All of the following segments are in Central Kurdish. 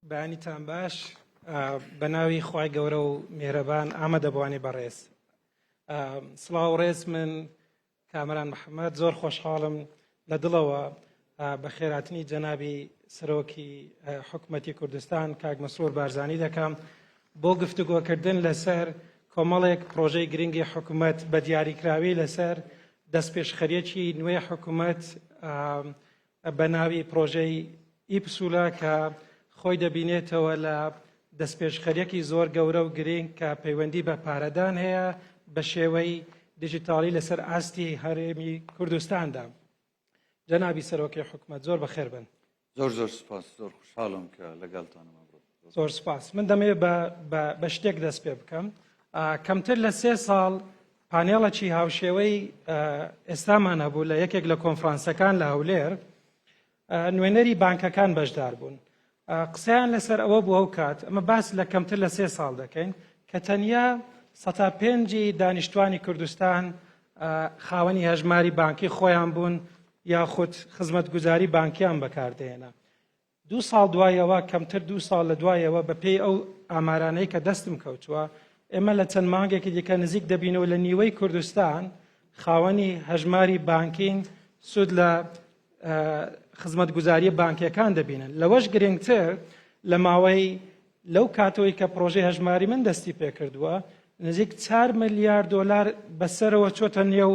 بەیانیتان باش بە ناوی خوای گەورە و میهرەبان ئامادەبوانی بەڕێز. سڵاو ڕێز من کامران محەممەد زۆر خۆشحاڵم لە دڵەوە بە خێراتنی جەنابی سەرۆکی حکوومەتی کوردستان کاک مەسرور بارزانی دەکەم بۆ گفتوگۆکردن لەسەر کۆمەڵێک پرۆژەی گرنگی حکوومەت بە دیاریکراوی لەسەر دەستپێشخەریەکی نوێی حکوومەت بە ناوی پرۆژەی ئیپسولا کە خۆی دەبینێتەوە لە دەستپێشخەریەکی زۆر گەورە و گرنگ کە پەیوەندی بە پارەدان هەیە بە شێوەی دیجیتالی لەسەر ئاستی هەرێمی کوردستاندا. جەنابی سەرۆکی حکوومەت زۆر بەخێر بن. زۆر سپاس، زۆر خوشحاڵم کە لەگەڵتانم ئەمڕۆ. زۆر سپاس. من دەمەوێت بە شتێک دەست پێ بکەم. کەمتر لە 3 ساڵ پانێڵەکی هاوشێوەی ئێستامان هەبوو لە یەکێک لە کۆنفرانسەکان لە هەولێر، نوێنەری بانکەکان بەشدار بوون. قسەیان لەسەر ئەوە بووە و کات ئەمە باس لە کەمتر لە 3 ساڵ دەکەین کە تەنیا 105 دانیشتوانی کوردستان خاوەنی هەژماری بانکی خۆیان بوون یاخود خزمەتگوزاری بانکیان بەکاردێنا. 2 ساڵ دوایەوە کەمتر 2 ساڵ لە دوایەوە بەپێی ئەو ئامارانەی کە دەستم کەوتووە ئێمە لە چەند مانگێکی دیکە نزیک دەبینەوە لە نیوەی کوردستان خاوەنی هەژماری بانکین سود لە خزمەتگوزاری بانکیەکان دەبینن. لەوەش گرنگتر لە ماوەی لەو کاتەوەی کە پرۆژەی هەژماری من دەستی پێکردووە نزیک 4 ملیار دۆلار بەسەرەوە چۆتە نێو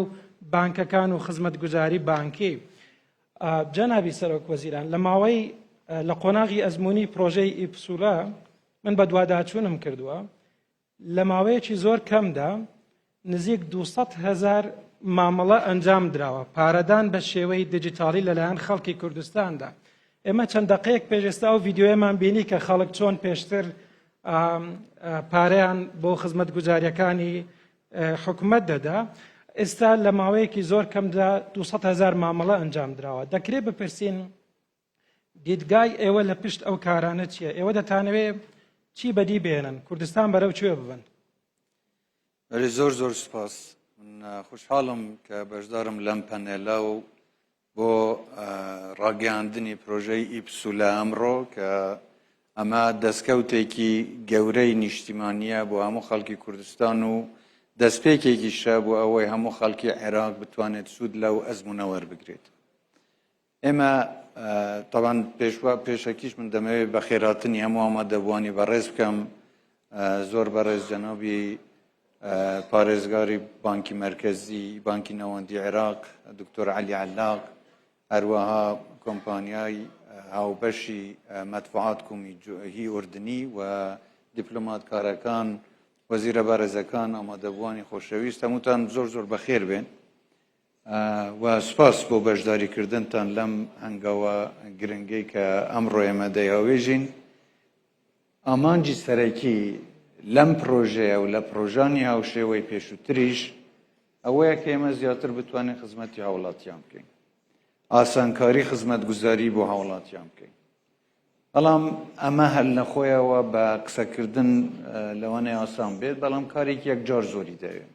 بانکەکان و خزمەتگوزاری بانکی. جەنابی سەرۆک وەزیران لە ماوەی لە قۆناغی ئەزموونی پرۆژەی ئیپسولا من بە دوواداچوونم کردووە لە ماوەیەکی زۆر کەمدا نزیک 200,000 مامەڵە ئەنجام درراوە پارەدان بە شێوەی دیجیتالی لەلایەن خەڵکی کوردستاندا. ئێمە چەند دقەیەک پێشێستا و ڤیددیۆیەمان بینی کە خەڵک چۆن پێشتر پارەیان بۆ خزمەتگوزاریەکانی حکوومەت دەدا، ئێستا لە ماوەیەکی زۆر کەمدا 200,000 مامەڵە ئەنجام درراوە. دەکرێت بپرسین دیدگای ئێوە لە پشت ئەو کارانە چییە؟ ئێوە دەتانەوێت چی بەدی بێنن کوردستان بەرەو کوێ ببن؟ زۆر سپاس. من خوشحاڵم کە بەشدارم لەم پەنێلە و بۆ ڕاگەیاندنی پرۆژەی ئیپسولا ئەمڕۆ کە ئەمە دەستکەوتێکی گەورەی نیشتیمانیە بۆ هەموو خەڵکی کوردستان و دەستپێکێکیشە بۆ ئەوەی هەموو خەڵکی عێراق بتوانێت سوود لەو ئەزموونە وەربگرێت. ئێمە تاوان پێشەکیش من دەمەوێت بە خێراتنی هەموو ئامادەبوانی بەڕێز بکەم زۆر بەڕێز جەنابی پارێزگاری بانکی مرکزی بانکی نەوەندی عێراق دکتۆر عەلی عەلاق، هەروەها کۆمپانیای هاوبەشی مەدفوعات کومیهی ئوردنی و دیپلۆماتکارەکان، وەزیرە بەڕێزەکان، ئامادەبوانی خۆشەویست، هەمووتان زۆر بەخێر بێن و سپاس بۆ بەشداریکردنتان لەم هەنگاوە گرنگەی کە ئەمڕۆ ئێمە دەیهاوێژین. ئامانجی سەرەکی لەم پرۆژەیە و لە پرۆژانی هاوشێوەی پێشووتریش ئەوەیە کە ئێمە زیاتر بتوانین خزمەتی هاوڵاتیان بکەین، ئاسانکاری خزمەتگوزاری بۆ هاوڵاتیان بکەین. بەڵام ئەمە هەل نەخۆیەوە بە قسەکردن لەوانەیە ئاسان بێت، بەڵام کارێکی یەکجار زۆری دەوێت.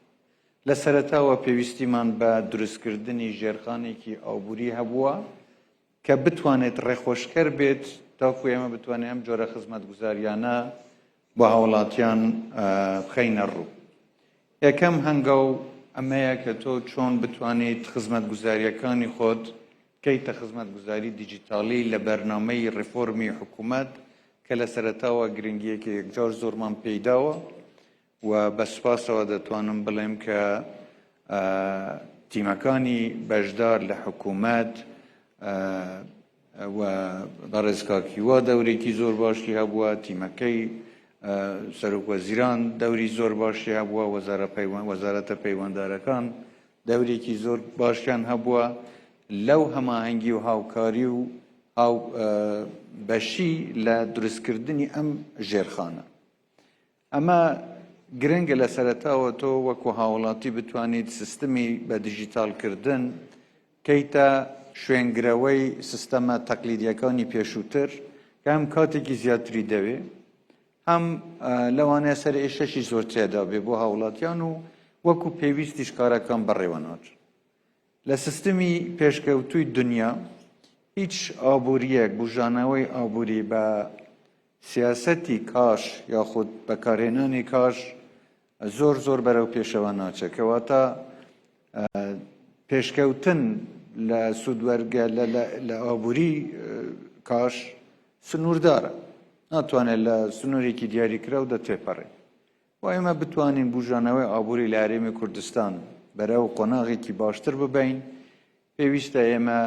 لە سەرەتاوە پێویستیمان بە دروستکردنی ژێرخانێکی ئاوبووری هەبووە کە بتوانێت ڕێخۆشکەر بێت تاکو ئێمە بتوانێت ئەم جۆرە خزمەتگوزاریانە بۆ هاوڵاتیان بخەینە ڕوو. یەکەم هەنگاو ئەمەیە کە تۆ چۆن بتوانیت خزمەتگوزاریەکانی خۆت بکەیتە خزمەتگوزاری دیجیتالی لە بەرنامەی ڕیفۆرمی حکوومەت کە لە سەرەتاوە گرنگیەکی یەکجار زۆرمان پێیداوە و بە سوپاسەوە دەتوانم بڵێم کە تیمەکانی بەشدار لە حکوومەت و بەڕێز کاکیوا دەورێکی زۆر باشی هەبووە، تیمەکەی سەرۆک وەزیران دەوری زۆر باشی هەبووە، وەزارەتە پەیوەنددارەکان دەورێکی زۆر باشیان هەبووە لەو هەماهەنگی و هاوکاری و بەشی لە دروستکردنی ئەم ژێرخانە. ئەمە گرنگە لە سەرەتاوە تۆ وەکو هاوڵاتی بتوانیت سیستمی بە دیجیتالکردن کەیتە شوێنگرەوەی سیستەمە تەقلیدیەکانی پێشووتر کە هەم کاتێکی زیاتری دەوێت، هەم لەوانەیە سەر ئێشەشی زۆر تێدا بێ بۆ هاوڵاتیان و وەکو پێویستی کارەکان بەڕێوەناچ. لە سیستمی پێشکەوتووی دنیا هیچ ئابووریەک بژانەوەی ئابووری بە سیاسەتی کاش یاخود بەکارهێنانی کاش زۆر بەرەو پێشەوە ناچێت کەواتە پێشکەوتن لە سوودوەرگە لە ئابووری کاش سنووردارە ناتوانێت لە سنوورێکی دیاریکراودا تێپەڕێ و ئێمە بتوانین بژانەوەی ئابووری لە هەرێمی کوردستان بەرەو قۆناغێکی باشتر ببین پێویستە ئێمە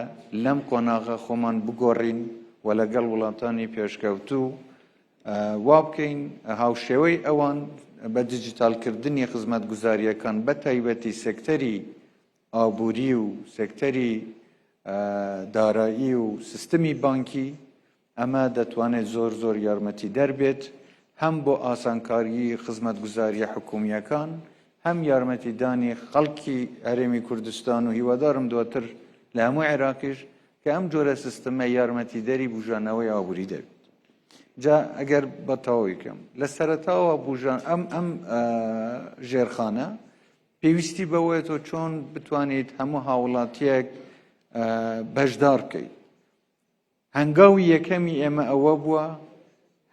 لەم قۆناغە خۆمان بگۆڕین و لەگەڵ وڵاتانی پێشکەوتوو وا بکەین هاوشێوەی ئەوان بە دیجیتالکردنی خزمەتگوزاریەکان بە تایبەتی سێکتەری ئابووری و سێکتەری دارایی و سیستمی بانکی ئەمە دەتوانێت زۆر یارمەتی دەربێت هەم بۆ ئاسانکاریی خزمەتگوزاریە حکوومیەکان هەم یارمەتیدانی خەڵکی هەرێمی کوردستان و هیوادارم دواتر لە هەموو عێراقیش کە ئەم جۆرە سیستەمە یارمەتیدەری بژانەوەی ئابووری دەبێت جا ئەگەر بە تەواویکەم لە سەرەتاوە بژان ئەم ژێرخانە پێویستی بەوەیەوە چۆن بتوانیت هەموو هاوڵاتیەک بەشدار بکەیت هەنگاوی یەکەمی ئێمە ئەوە بووە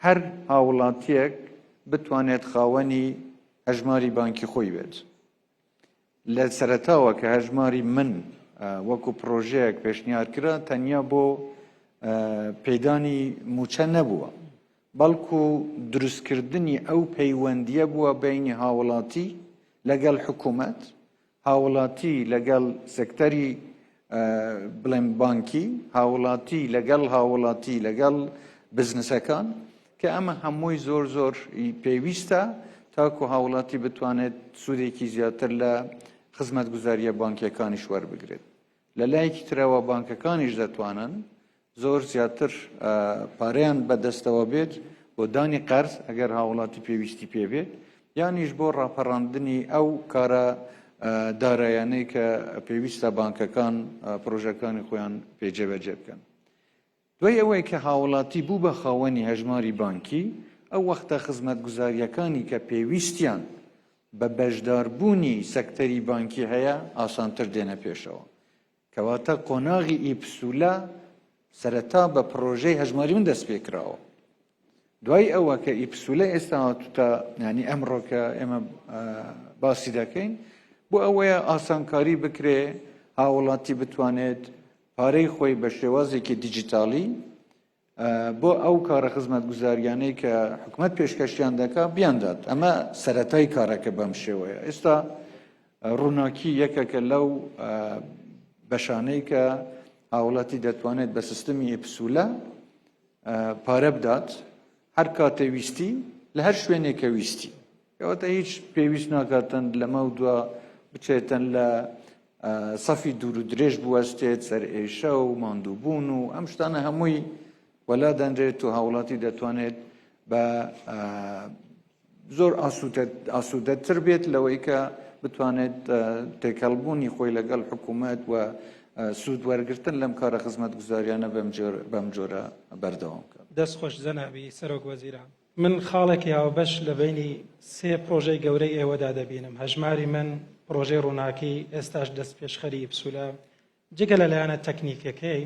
هەر هاوڵاتیەک بتوانێت خاوەنی هەژماری بانکی خۆی بێت لە سەرەتاوە کە هەژماری من وەکو پرۆژەیەک پێشنیارکرا تەنیا بۆ پەیدانی موچە نەبووە بەڵکو دروستکردنی ئەو پەیوەندیە بووە بینی هاوڵاتی لەگەڵ حکوومەت هاوڵاتی لەگەڵ سێکتەری بڵێم بانکی هاوڵاتی لەگەڵ بزنسەکان کە ئەمە هەمووی زۆر پێویستە تاکو هاوڵاتی بتوانێت سوودێکی زیاتر لە خزمەتگوزاریە بانکیەکانیش وەربگرێت لە لایەکی ترەوە بانکەکانیش دەتوانن زۆر زیاتر پارەیان بەدەستەوە بێت بۆ دانی قەرز ئەگەر هاوڵاتی پێویستی پێبێت یانیش بۆ ڕاپەڕاندنی ئەو کارە دارایانەی کە پێویستە بانکەکان پرۆژەکانی خۆیان پێجێبەجێ بکەن دوای ئەوەی کە هاوڵاتی بوو بە خاوەنی هەژماری بانکی ئەو وەختە خزمەتگوزاریەکانی کە پێویستیان بە بەشداربوونی سەکتەری بانکی هەیە ئاسانتر دێنە پێشەوە کەواتە قۆناغی ئیپسولە سەرەتا بە پرۆژەی هەژماری من دەست پێکراوە دوای ئەوە کە ئیپسولە ئێستا هاتوتە ینی ئەمڕۆ کە ئێمە باسی دەکەین بۆ ئەوەیە ئاسانکاری بکرێ هاوڵاتی بتوانێت پارەی خۆی بە شێوازێکی دیجیتالی بۆ ئەو کارە خزمەتگوزاریانەی کە حکوومەت پێشکەشیان دەکا بیاندات ئەمە سەرەتای کارەکە بەم شێوەیە ئێستا ڕووناکی یەکەکە لەو بەشانەی کە هاوڵاتی دەتوانێت بە سیستەمی ئیپسولە پارە بدات هەر کاتێ ویستی لە هەر شوێنێکە ویستی کەواتە هیچ پێویست ناکاتن لەمە و دووە بچێتن لە سەفی دوور و درێژ بوەستێت سەر ئێشە و ماندووبوون و ئەم شتانە هەمووی وەلا دەنرێت و هاوڵاتی دەتوانێت بە زۆر ئاسوودەتر بێت لەوەی کە بتوانێت تێکەڵبوونی خۆی لەگەڵ حکوومەت و سوود وەرگرتن لەم کارە خزمەتگوزاریانە بەم جۆرە بەردەوام بکات. دەست خۆش زەنابی سەرۆک وەزیرە من خاڵێکی هاوبەش لە بینی سێ پرۆژەی گەورەی ئێوەدا دەبینم هەژماری من پرۆژەی ڕووناکی ئێستاش دەست پێشخەری ئیپسولە جگە لەلایەنە تەکنیکەکەی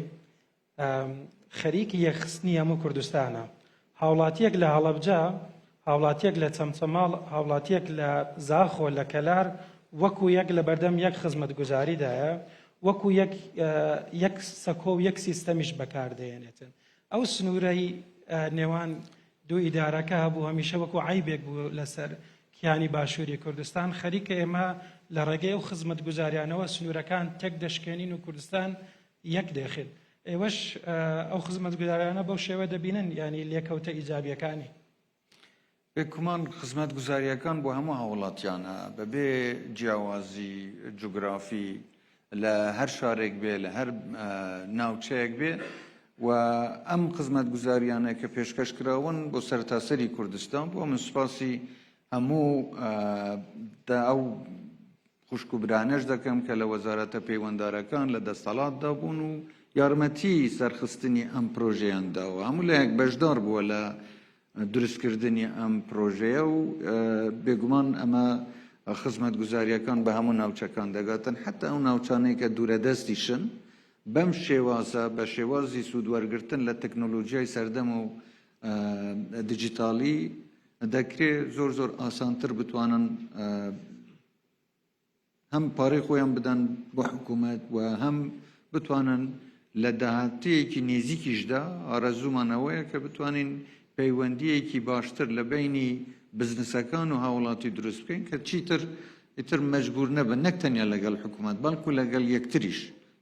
خەریکی یەخستنی هەموو کوردستانە هاوڵاتیەک لە هەڵەبجە هاوڵاتیەک لە چەمچەماڵ هاوڵاتیەک لە زاخۆ لە کەلار وەکو یەک لە بەردەم یەک خزمەتگوزاریدایە وەکو یەک سەکۆ و یەک سیستەمیش بەکاردێنێتن ئەو سنوورەی نێوان دوو ئیدارەکە هەبوو هەمیشە وەکو عیبێک بوو لەسەر کیانی باشووری کوردستان خەریکە ئێمە لە ڕێگەی و خزمەتگوزاریانەوە سنوورەکان تێک دەشکێنین و کوردستان یەک دێخێت ئێوەش ئەو خزمەتگوزاریانە بەو شێوە دەبینن ینی لێکەوتە ئیجابیەکانی بێگومان خزمەتگوزاریەکان بۆ هەموو هاوڵاتیانە بەبێ جیاوازی جوگرافی لە هەر شارێک بێ لە هەر ناوچەیەک بێ و ئەم خزمەتگوزاریانە کە پێشکەش کراون بۆ سەرتاسەری کوردستان بۆ من سوپاسی هەموو ئەو خوشک و برانەش دەکەم کە لە وەزارەتە پەیوەنددارەکان لە دەسەڵاتدا بوون و یارمەتی سەرخستنی ئەم پرۆژەیانداوە هەموو لایەک بەشدار بووە لە دروستکردنی ئەم پرۆژەیە و بێگومان ئەمە خزمەتگوزاریەکان بە هەموو ناوچەکان دەگاتن حتا ئەو ناوچانەی کە دوورەدەستیشن بەم شێوازە بە شێوازی سوودوەرگرتن لە تەکنۆلۆژیای سەردەم و دیجیتالی دەکرێت زۆر ئاسانتر بتوانن هەم پارەی خۆیان بدەن بۆ حکوومەت و هەم بتوانن لە داهاتەیەکی نێزیکیشدا ئارەزوومانەوەیە کە بتوانین پەیوەندیەکی باشتر لە بینی بزنسەکان و هاوڵاتی دروست بکەین کە چیتر ئیتر مەجبور نەبن نەک تەنیا لەگەڵ حکوومەت بەڵکو لەگەڵ یەکتریش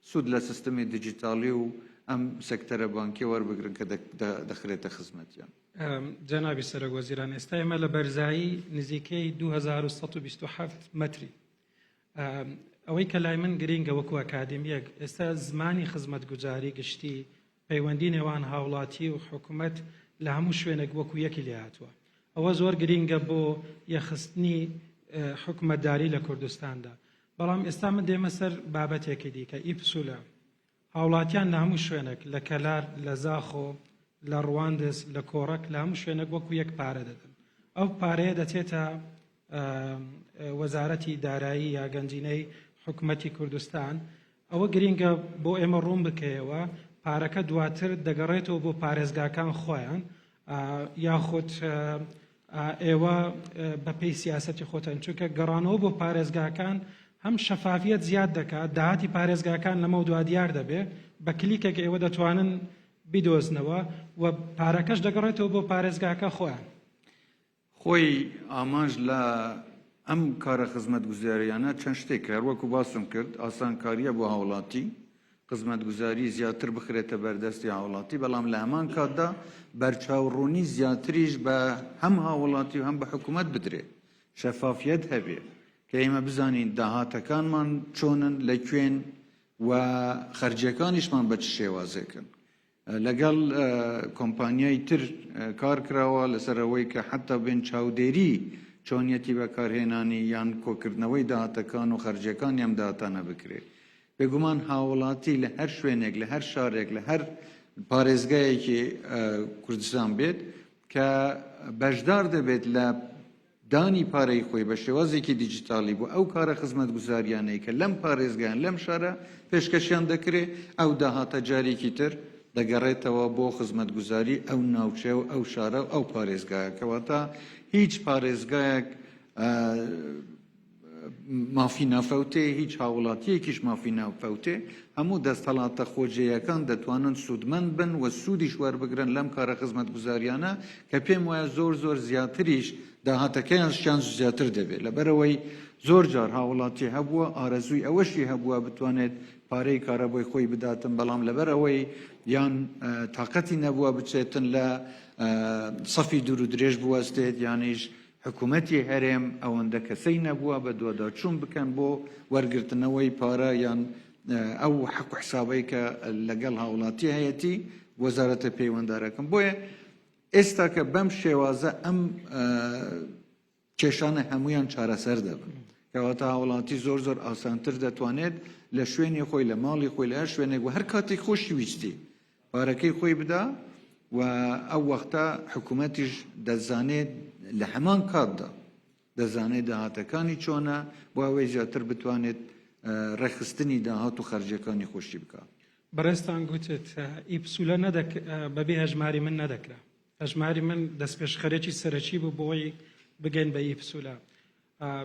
سوود لە سیستەمی دیجیتالی و ئەم سەکتەرە بانکی وەربگرن کە دەخرێتە خزمەتیان. جەنابی سەرۆکوەزیران، ئێستا ئێمە لە بەرزایی نزیکەی 2127 مەتری. ئەوەی کە لای من گرینگە وەکو ئەکادمیەک ئێستا زمانی خزمەتگوزاری گشتی پەیوەندی نێوان هاوڵاتی و حکوومەت لە هەموو شوێنێک وەکو یەکی لێ هاتووە. ئەوە زۆر گرینگە بۆ یەخستنی حکوومەتداری لە کوردستاندا. بەڵام ئێستا من دێمە سەر بابەتێکی دیکە ئیپسولە هاوڵاتیان لە هەموو شوێنێک لە کەلار، لە زاخۆ، لە ڕواندز، لە کۆڕک لە هەموو شوێنێک وەکو یەک پارە دەدەن. ئەو پارەیە دەچێتە وەزارەتی دارایی یا گەنجینەی حکوومەتی کوردستان. ئەوە گرینگە بۆ ئێمە ڕوون بکەیەوە پارەکە دواتر دەگەڕێتەوە بۆ پارێزگاکان خۆیان یاخود ئێوە بەپێی سیاسەتی خۆتان، چونکە گەڕانەوە بۆ پارێزگاکان هەم شەفافیت زیاد دەکات، داهاتی پارێزگاکان لەمە دوا دیار دەبێت بە کلیکێک ئێوە دەتوانن بیدۆزنەوە و پارەکەش دەگەڕێتەوە بۆ پارێزگاکە خۆیان. خۆی ئامانج لە ئەم کارە خزمەتگوزاریانە چەند شتێک کرد وەکو باسم کرد ئاسانکاریە بۆ هاوڵاتی خزمەتگوزاری زیاتر بخرێتە بەردەستی هاوڵاتی، بەڵام لە هەمان کاتدا بەرچاوڕوونی زیاتریش بە هەم هاوڵاتی و هەم بە حکوومەت بدرێت، شەفافیت هەبێ کە ئێمە بزانین داهاتەکانمان چۆنن لەکوێن و خەرجیەکانیشمان بە چ شێوازێکن. لەگەڵ کۆمپانیای تر کار کراوە لەسەرەوەی کە حتا بێن چاودێری چۆنیەتی بەکارهێنانی یان کۆکردنەوەی داهاتەکان و خەرجیەکانی ئەم داهاتانە بکرێت. بێگومان هاوڵاتی لە هەر شوێنێک لە هەر شارێک لە هەر پارێزگایەکی کوردستان بێت کە بەشدار دەبێت لە دانی پارەی خۆی بە شێوازێکی دیجیتالی بۆ ئەو کارە خزمەتگوزاریانەی کە لەم پارێزگایان لەم شارە پێشکەشیان دەکرێت ئەو داهاتە جارێکی تر دەگەڕێتەوە بۆ خزمەتگوزاری ئەو ناوچێ و ئەو شارە و ئەو پارێزگایە کەواتە هیچ پارێزگایەک مافی نافەوتێ، هیچ هاوڵاتیەکیش مافی نافەوتێ، هەموو دەستهەڵاتە خۆجێیەکان دەتوانن سوودمەند بن و سوودیش وەربگرن لەم کارە خزمەتگوزاریانە کە پێم وایە زۆر زیاتریش داهاتەکەیان زیاتر دەبێت. لەبەرەوەی زۆر جار هاوڵاتی هەبووە ئارەزووی ئەوەشی هەبووە بتوانێت پارەی کارەبۆی خۆی بداتن، بەڵام لەبەرەوەی یان تااقەتی نەبووە بچێتن لە سەفی دوور و درێژ بوەستێت یانیش حکوومەتی هەرێم ئەوەندە کەسەی نەبووە بە دووەداچوون بکەن بۆ وەرگرتنەوەی پارە یان ئەو حەق و حسابەی کە لەگەڵ هاوڵاتی هەیەتی وەزارەتە پەیوەنددارەکەم. بۆیە ئێستا کە بەم شێوازە ئەم کێشانە هەمویان چارەسەر دەبن، کەواتە هاوڵاتی زۆر ئاسانتر دەتوانێت لە شوێنی خۆی لە ماڵی خۆی لە هەر شوێنێک و هەر کاتێک خۆشی ویستی پارەکەی خۆی بدا و ئەو وەختە حکوومەتیش دەزانێت لە هەمان کاتدا دەزانێت داهاتەکانی چۆنە بۆ ئەوەی زیاتر بتوانێت ڕێخستنی داهات و خەرجیەکانی خۆشی بکات. بەڕێستان گوتت ئیپسولە بەبێ هەژماری من نەدەکرا. هەژماری من دەستپێشخەرێکی سەرەکی بوو بۆی بگەین بە ئیپسولە.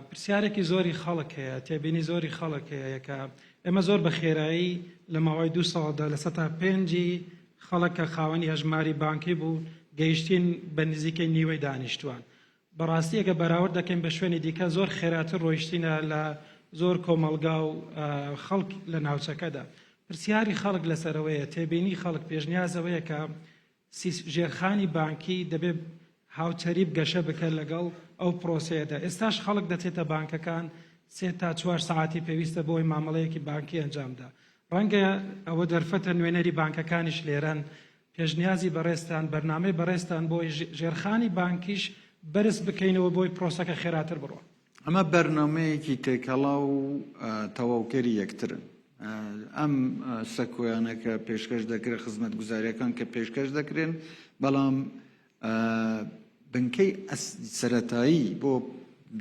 پرسیارێکی زۆری خەڵک هەیە، تێبینی زۆری خەڵک هەیە کە ئێمە زۆر بە خێرایی لە ماوەی 2 ساڵدا لە 5 خەڵک کە خاوەنی هەژماری بانکی بوو گەیشتین بە نزیکەی نیوەی دانیشتوان. بەڕاستی ئەگە بەراورد دەکەین بە شوێنی دیکە زۆر خێراتر ڕۆیشتینە لە زۆر کۆمەلگا و خەڵک لە ناوچەکەدا. پرسیاری خەڵک لەسەرەوەیە، تێبینی خەڵک پێشنیازەوەیە کە ژێرخانی بانکی دەبێت هاوچەری گەشە بکە لەگەڵ ئەو پرۆسەیەدا. ئێستاش خەڵک دەچێتە بانکەکان 3 تا 4 ساعتی پێویستە بۆی مامەڵەیەکی بانکی ئەنجامدا. ڕەنگە ئەوە دەرفەتە نوێنەری بانکەکانیش لێرەن. پێشنیازی بەڕێستان بەرنامەی بەڕێستان بۆی ژێرخانی بانکیش بەرز بکەینەوە بۆی پرۆسەکە خێراتر بڕۆ. ئەمە بەرنامەیەکی تێکەڵا و تەواوکەری یەکترن. ئەم سەکۆیانە کە پێشکەش دەکرێت خزمەتگوزاریەکان کە پێشکەش دەکرێن، بەڵام بنکەی سەرەتایی بۆ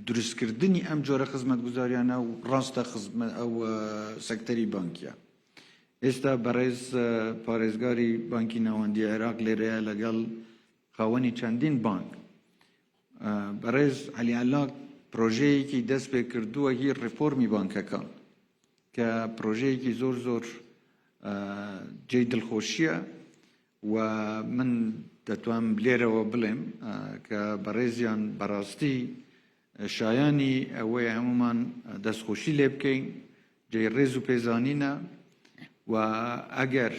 دروستکردنی ئەم جۆرە خزمەتگوزاریانە و ڕاستە ئەو سەکتەری بانکیە. ئێستا بەڕێز پارێزگاری بانکی ناوەندی عێراق لێرەیە لەگەڵ خاوەنی چەندین بانک بەڕێز عەلی عەلاق پرۆژەیەکی دەست پێ کردووە هی ڕیفۆرمی بانکەکان کە پرۆژەیەکی زۆر جێی دڵخۆشیە و من دەتوانم لێرەوە بڵێم کە بەڕێزیان بەڕاستی شایانی ئەوەیە هەمومان دەستخۆشی لێ بکەین جێی ڕێز و پێزانینە و ئەگەر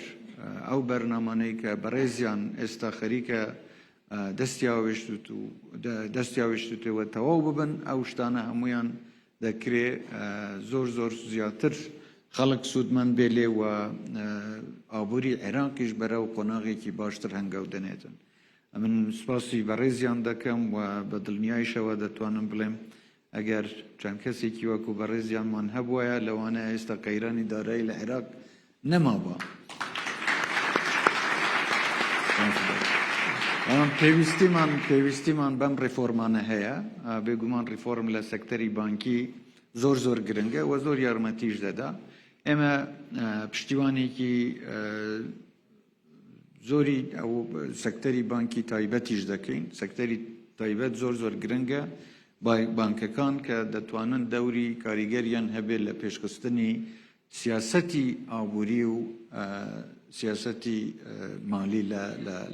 ئەو بەرنامانەی کە بەڕێزیان ئێستا خەریکە دەستیاوێشتوتەوە تەواو ببن ئەو شتانە هەمویان دەکرێ زۆر زیاتر خەڵک سوودمەند بێ لێ و ئابووری عێراقیش بەرەو قۆناغێکی باشتر هەنگاو دەنێتن. من سپاسی بەڕێزیان دەکەم و بە دڵنیاییشەوە دەتوانم بڵێم ئەگەر چەند کەسێکی وەکو بەڕێزیانمان هەبووایە لەوانەیە ئێستا قەیرانی دارایی لە عێراق نەمابووە. پێویستیمان بەم ڕیفۆرمانە هەیە بێگومان ڕیفۆرم لە سەکتەری بانکی زۆر گرنگە و زۆر یارمەتیش دەدا. ئێمە پشتیوانێکی زۆری ئەو سەکتەری بانکی تایبەتیش دەکەین. سەکتەری تایبەت زۆر گرنگە بانکەکان کە دەتوانن دەوری کاریگەریان هەبێت لە پێشخستنی سیاسەتی ئابووری و سیاسەتی مالی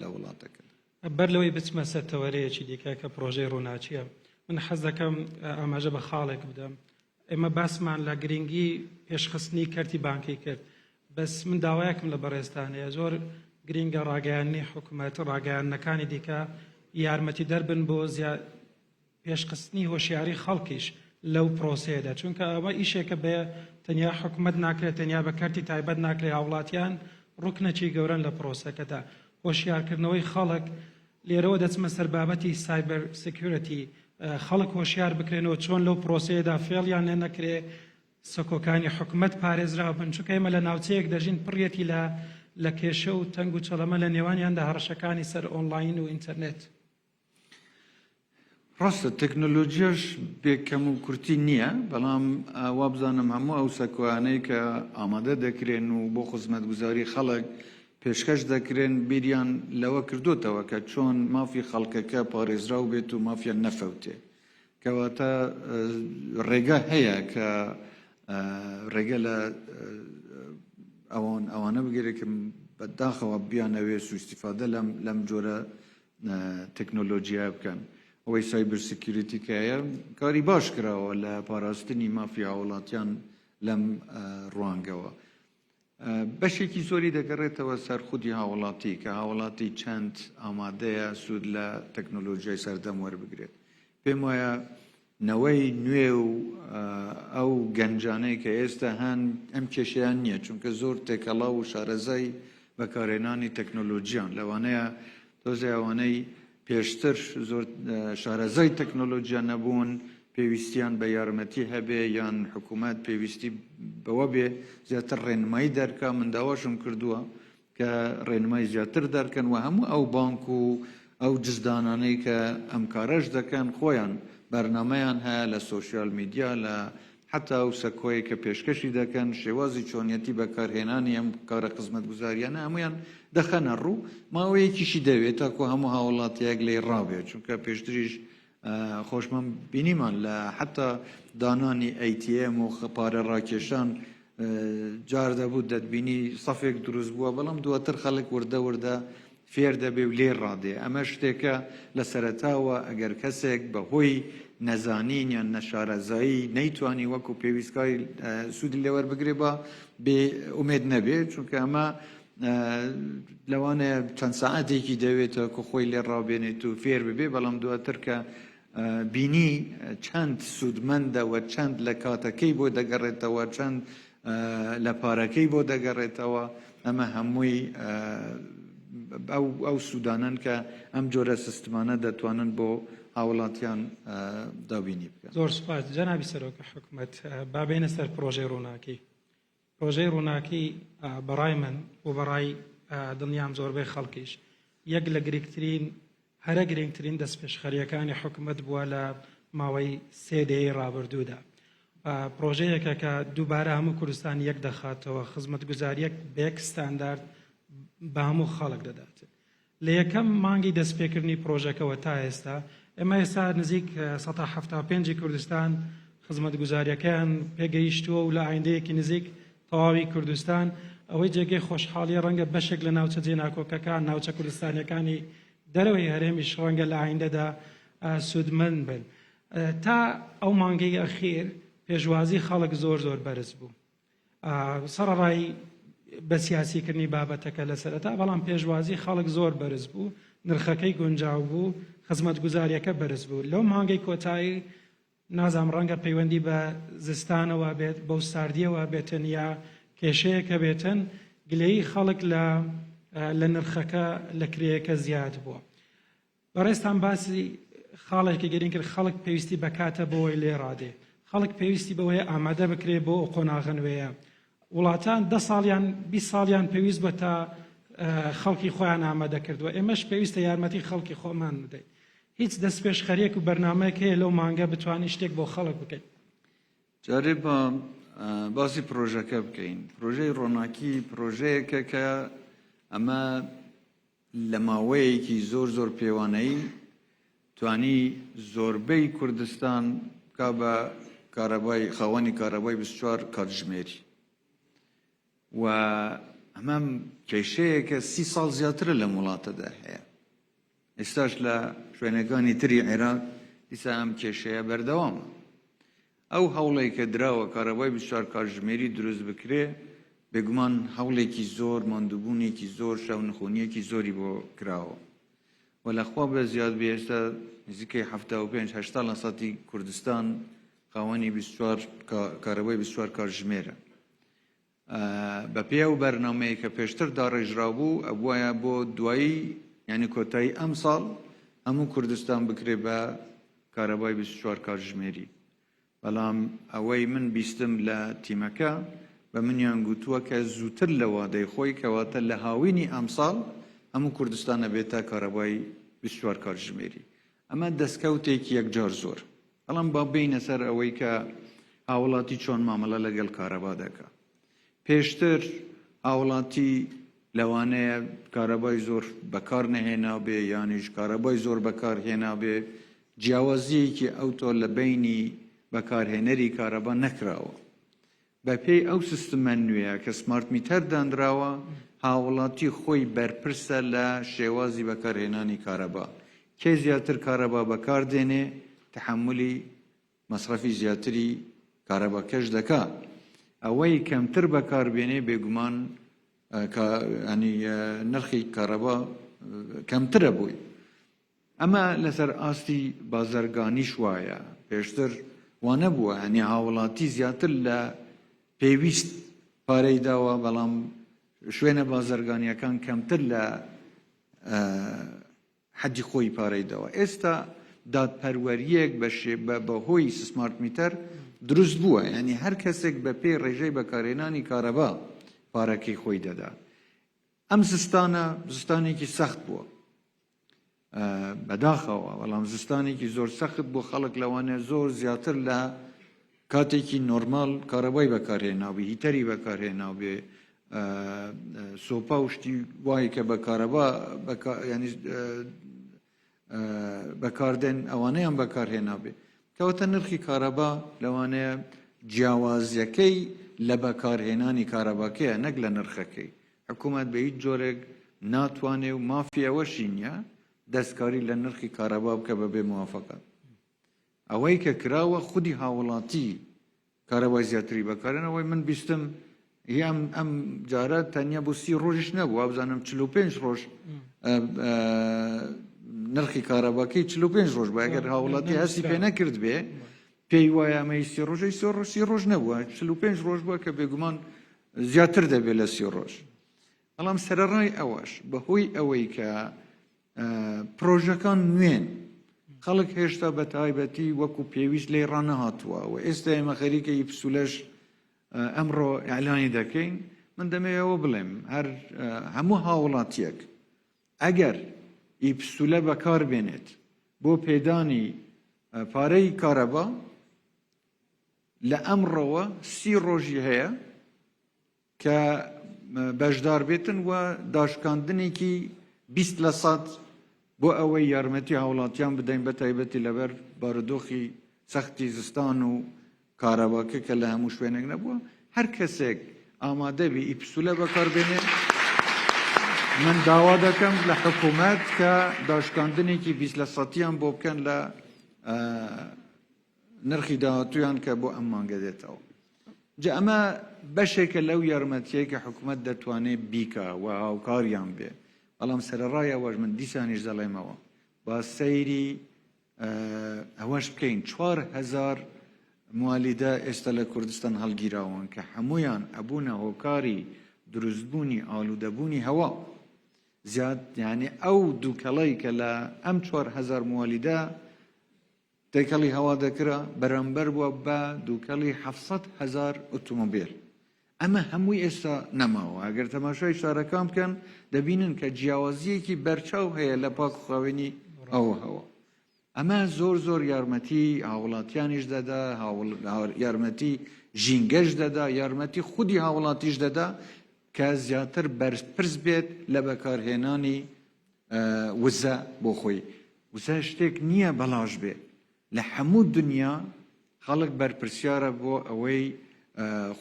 لە وڵاتەکە. بەر لەوەی بچمە سەر تەوەرەیەکی دیکە کە پرۆژەی ڕووناچیە، من حەز دەکەم ئاماژە بە خاڵێک بدەم. ئێمە باسمان لە گرنگی پێشخستنی کەرتی بانکی کرد، بەس من داوایەکم لە بەڕێستانەیە زۆر گرنگە ڕاگەیاندنی حکوومەت ڕاگەیاندنەکانی دیکە یارمەتی دەربن بۆ پێشخستنی هۆشیاری خەڵکیش لەو پرۆسەیەدا، چونکە ئەوە ئیشێکە بێ تەنیا حکوومەت ناکرێت، تەنیا بە کەرتی تایبەت ناکرێت، هاوڵاتیان ڕوکنەکی گەورەن لە پرۆسەکەدا. هۆشیارکردنەوەی خەڵک لێرەوە دەچمە سەر بابەتی سایبەر سکیورەتی، خەڵک هۆشیار بکرێنەوە چۆن لەو پرۆسەیەدا فێڵیان لێ نەکرێ، سەکۆکانی حکوومەت پارێزراو بن، چونکە ئێمە لە ناوچەیەک دەژین پڕیەتی لە کێشە و تەنگ و چەڵەمە لە نێوانیاندا هەڕەشەکانی سەر ئۆنلاین و ئینتەرنێت. ڕاستە تەکنۆلۆژیاش بێکەم و کورتی نییە، بەڵام وا بزانم هەموو ئەو سەکۆیانەی کە ئامادە دەکرێن و بۆ خزمەتگوزاری خەڵک پێشکەش دەکرێن بیریان لەوە کردوتەوە کە چۆن مافی خەڵکەکە پارێزراو بێت و مافیان نەفەوتێ، کەواتە ڕێگە هەیە کە ڕێگە لە ئەوانە بگیرێت کە بەداخەوە بیانەوێ سوئیستیفادە لەم جۆرە تەکنۆلۆژیا بکەن. ئەوەی سایبەر سکیوریتی کە هەیە کاری باش کراوە لە پاراستنی مافی هاوڵاتیان لەم ڕوانگەوە. بەشێکی زۆری دەگەڕێتەوە سەر خودی هاوڵاتی کە هاوڵاتی چەند ئامادەیە سوود لە تەکنۆلۆژیای سەردەم وەربگرێت. پێم وایە نەوەی نوێ و ئەو گەنجانەی کە ئێستا هەن ئەم کێشیان نییە، چونکە زۆر تێکەڵا و شارەزای بەکارهێنانی تەکنۆلۆژیان لەوانەیە تۆزێ ئەوانەی پێشتر زۆر شارەزای تەکنۆلۆژیا نەبوون، پێویستیان بە یارمەتی هەبێ یان حکوومەت پێویستی بەوە بێ زیاتر ڕێنمایی دەرکە. من داواشم کردووە کە ڕێنمای زیاتر دەرکەن و هەموو ئەو بانک و ئەو جزدانانەی کە ئەم کارەش دەکەن خۆیان بەرنامەیان هەیە لە سۆشیال میدیا، لە حتا ئەو سەکۆیە کە پێشکەشی دەکەن، شێوازی چۆنیەتی بەکارهێنانی ئەم کارە خزمەتگوزاریانە هەمویان دەخەنە ڕوو. ماوەیەکیشی دەوێت تاکو هەموو هاوڵاتیەک لێ ڕابێت، چونکە پێشتریش خۆشمەم بینیمان لە حتا دانانی ئەیتیێم و پارە ڕاکێشان جار دەبوو دەتبینی سەفێک دروست بووە، بەڵام دواتر خەڵک وردە فێر دەبێ و لێ ڕادێ. ئەمە شتێکە لە سەرەتاوە ئەگەر کەسێک بەهۆی نەزانین یان نەشارەزایی نەیتوانی وەکو پێویستکاری سوودی لێوەربگرێ بە بێ ئومێد نەبێت، چونکە ئەمە لەوانەیە چەند سەعاتێکی دەوێتە کە خۆی لێ ڕابێنێت و فێر ببێ، بەڵام دواتر کە بینی چەند سوودمەندە و چەند لە کاتەکەی بۆ دەگەڕێتەوە، چەند لە پارەکەی بۆ دەگەڕێتەوە، ئەمە هەمووی ئەو سوودانن کە ئەم جۆرە سیستمانە دەتوانن بۆ هاوڵاتیان دابینی بکەن. زۆر سوپاس جەنابی سەرۆکە حکوومەت. بابێنە سەر پرۆژەی ڕووناکی. پرۆژەی ڕووناکی بەڕای من و بەڕای دڵنیام زۆربەی خەڵکیش یەک لە گرنگترین هەرە گرنگترین دەستپێشخەریەکانی حکوومەت بووە لە ماوەی 3 دەیەی ڕابردوودا. پرۆژەیەکە کە دووبارە هەموو کوردستان یەک دەخاتەوە، خزمەتگوزاریەک بێک ستاندارد بە هەموو خەڵک دەدات. لە یەکەم مانگی دەستپێکردنی پرۆژەکەەوە تا ئێستا ئێمە ئێستا نزیک 175 کوردستان خزمەتگوزاریەکەیان پێگەیشتووە و لە ئایندەیەکی نزیک تەواوی کوردستان ئەوەی جێگەی خۆشحاڵی ڕەنگە بەشێک لە ناوچە جێناکۆکەکان ناوچە کوردستانیەکانی دەرەوەی هەرێمیش ڕەنگە لە ئایندەدا سودمەند بن. تا ئەو مانگەی ئەخیر پێشوازی خەڵک زۆر بەرز بوو. سەرڕای بە سیاسیکردنی بابەتەکە لە سەرەتا، بەڵام پێشوازی خەڵک زۆر بەرز بوو، نرخەکەی گونجاو بوو، خزمەتگوزاریەکە بەرز بوو. لەو مانگەی کۆتایی نازام ڕەنگە پەیوەندی بە زستانەوە بێت، بەو ساردیەوە بێتن یا کێشەیەکە بێتن، گلەیی خەڵک لە نرخەکە لە کرێیەکە زیاد بووە. بەڕێستان باسی خاڵێکی گەرین کرد، خەڵک پێویستی بەکاتە بۆەوەی لێ ڕادێ، خەڵک پێویستی بەوەی ئامادە بکرێ بۆ ئەو قۆناغنوەیە. وڵاتان 10 ساڵیان 20 ساڵیان پێویست بە تا خەڵکی خۆیان ئامادە کردووە، ئێمەش پێویستە یارمەتی خەڵکی خۆمان بدەین. هیچ دەست پێشخەریەک و بەرنامەیەک هەیە لەو مانگە بتوانین شتێک بۆ خەڵک بکەین؟ جارێ بە باسی پرۆژەکە بکەین. پرۆژەی ڕۆناکی پرۆژەیەکە کە ئەمە لە ماوەیەکی زۆر پێوانەیی توانی زۆربەی کوردستان کا بە کارەبای خاوەنی کارەبای 24 کاتژمێری و ئەمە کێشەیەکە 30 ساڵ زیاترە لە وڵاتەدا هەیە. ئێستاش لە شوێنەکانی تری عێراق دیسا ئەم کێشەیە بەردەوامە. ئەو هەوڵێک کە دراوە کارەبای 24 کاتژمێری دروست بکرێ، بێگومان هەوڵێکی زۆر، ماندووبوونێکی زۆر، شەونخۆنیەکی زۆری بۆ کراوە و لەخوا بە زیاد بێ ئێستا نزیکەی 75-80% کوردستان خاوەنی 24 کارەبای 24 کاتژمێرە. بە پێ ئەو بەرنامەیە کە پێشتر داڕێژرا بوو، ئەبوایە بۆ دوایی یعنی کۆتایی ئەم ساڵ هەموو کوردستان بکرێ بە کارەبای 24 کاتژمێری. بەڵام ئەوەی من بیستم لە تیمەکە بە منیان گوتووە کە زووتر لە وادەی خۆی کەواتە لە هاوینی ئەم ساڵ هەموو کوردستانە بێتە کارەبای 24 کاتژمێری. ئەمە دەستکەوتێکی یەکجار زۆر. بەڵام با بینە سەر ئەوەی کە هاوڵاتی چۆن مامەڵە لەگەڵ کارەبا دەکات. پێشتر هاوڵاتی لەوانەیە کارەبای زۆر بەکار نەهێنا بێ یانیش کارەبای زۆر بەکار هێنا بێ، جیاوازیەکی ئەوتۆ لە بینی بەکارهێنەری کارەبا نەکراوە. بە پێی ئەو سیستمە نوێیە کە سمارت میتەر دانراوە، هاوڵاتی خۆی بەرپرسە لە شێوازی بەکارهێنانی کارەبا. کێ زیاتر کارەبا بەکار دێنێ تحملی مەصرفی زیاتری کارەباکەش دەکات. ئەوەی کەمتر بەکاربێنێ بێگومان نرخی کارەبا کەمترە بووی. ئەمە لەسەر ئاستی بازرگانیش وایە. پێشتر وانە بووە، هەنی هاوڵاتی زیاتر لە پێویست پارەی داوە، بەڵام شوێنە بازرگانیەکان کەمتر لە حەجی خۆی پارەی داوە. ئێستا دادپەروەریەک بەهۆی سمارت میتەر دروست بووە، یعنی هەر کەسێک بە پێی ڕێژەی بەکارهێنانی کارەبا پارەکەی خۆی دەدا. ئەم زستانێکی سەخت بووە بەداخەوە، بەڵام زستانێکی زۆر سەخت بوو. خەڵک لەوانێ زۆر زیاتر لە کاتێکی نۆرمال کارەبای بەکارهێناوی، هیتەری بەکارهێناوێ، سۆپا و شتی وای کە بە کارەبا ینی بەکاردێن ئەوانەیان بەکارهێناوێ. کەواتە نرخی کارەبا لەوانەیە جیاوازیەکەی لە بەکارهێنانی کارەباکەیە، نەک لە نرخەکەی. حکوومەت بە هیچ جۆرێک ناتوانێ و مافی ئەوەشی نییە دەستکاری لە نرخی کارەبا بکە بەبێ موافقەت. ئەوەی کە کراوە خودی هاوڵاتی کارەبای زیاتری بەکارهێنەوەی من بیستم ئەم جارە تەنیا بۆ 30 ڕۆژیش نەبوو، وابزانم 45 ڕۆژ نرخی کارەباکەی 45 ڕۆژ بە ئەگەر هاوڵاتی هەستی پێ نەکرد بێ پێی وایە ئەمەی 30 ڕۆژەی 30 ڕۆژ نەبووە، 45 ڕۆژ بووە کە بێگومان زیاتر دەبێت لە 30 ڕۆژ. بەڵام سەرەڕای ئەوەش بەهۆی ئەوەی کە پرۆژەکان نوێن، خەڵک هێشتا بە تایبەتی وەکو پێویست لێ ڕانەهاتووە و ئێستا ئێمە خەریکە ئیپسولەش ئەمڕۆ ئەعلانی دەکەین. من دەمەوێتەوە بڵێم هەموو هاوڵاتیەک ئەگەر ئیپسولە بەکار بێنێت بۆ پێدانی پارەی کارەبا، لە ئەمڕۆوە 30 ڕۆژی هەیە کە بەشدار بێتن و داشکاندنێکی 20% بۆ ئەوەی یارمەتی هاوڵاتیان بدەین بە تایبەتی لەبەر بارودۆخی سەختی زستان و کارەباکە کە لە هەموو شوێنێک نەبووە هەر کەسێک ئامادە بی ئیپسولە بەکاربێنێ من داوا دەکەم لە حکوومەت کە داشکاندنێکی 20%یان بۆ بکەن لە نرخی داهاتویان کە بۆ ئەم مانگە دێتەوە جا ئەمە بەشێکە لەو یارمەتیەی کە حکوومەت دەتوانێت بیکە و هاوکاریان بێ بەڵام سەرەڕایەوەش من دیسانیش دەڵێمەوە با سەیری ئەوەش بکەین 4,000 موالیدە ئێستا لە کوردستان هەڵگیراون کە هەمویان ئەبوونە هۆکاری دروستبوونی ئالوودەبوونی هەوا زیاد یعنی ئەو دووکەڵەی کە لە ئەم 4,000 موالیدە تێکەڵی هەوا دەکرا بەرامبەر بووە بە دووکەڵی 700,000 ئۆتۆمۆبیل ئەمە هەمووی ئێستا نەماوە ئەگەر تەماشای شارەکان بکەن دەبینن کە جیاوازیەکی بەرچاو هەیە لە پاک خاوێنی ئەوە هەوە ئەمە زۆر یارمەتی هاوڵاتیانیش دەدا یارمەتی ژینگەش دەدا یارمەتی خودی هاوڵاتیش دەدا کە زیاتر بەرپرس بێت لە بەکارهێنانی وزە بۆ خۆی وزە شتێک نییە بەلاش بێت لە هەموو دنیا خەڵک بەرپرسیارە بۆ ئەوەی